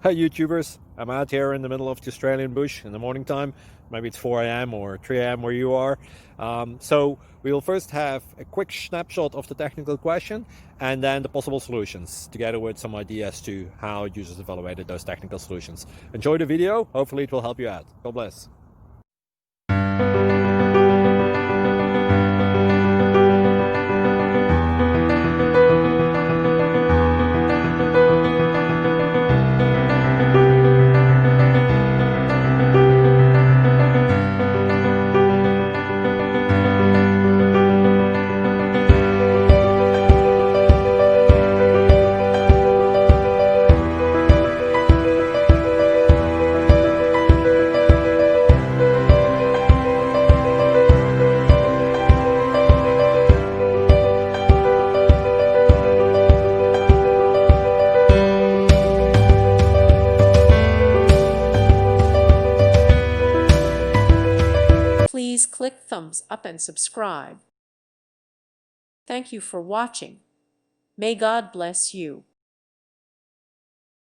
Hi YouTubers, I'm out here in the middle of the Australian bush in the morning time. Maybe it's 4 a.m. or 3 a.m. where you are. So we will first have a quick snapshot of the technical question and then the possible solutions, together with some ideas to how users evaluated those technical solutions. Enjoy the video, hopefully it will help you out. God bless. Please click thumbs up and subscribe. Thank you for watching. May God bless you.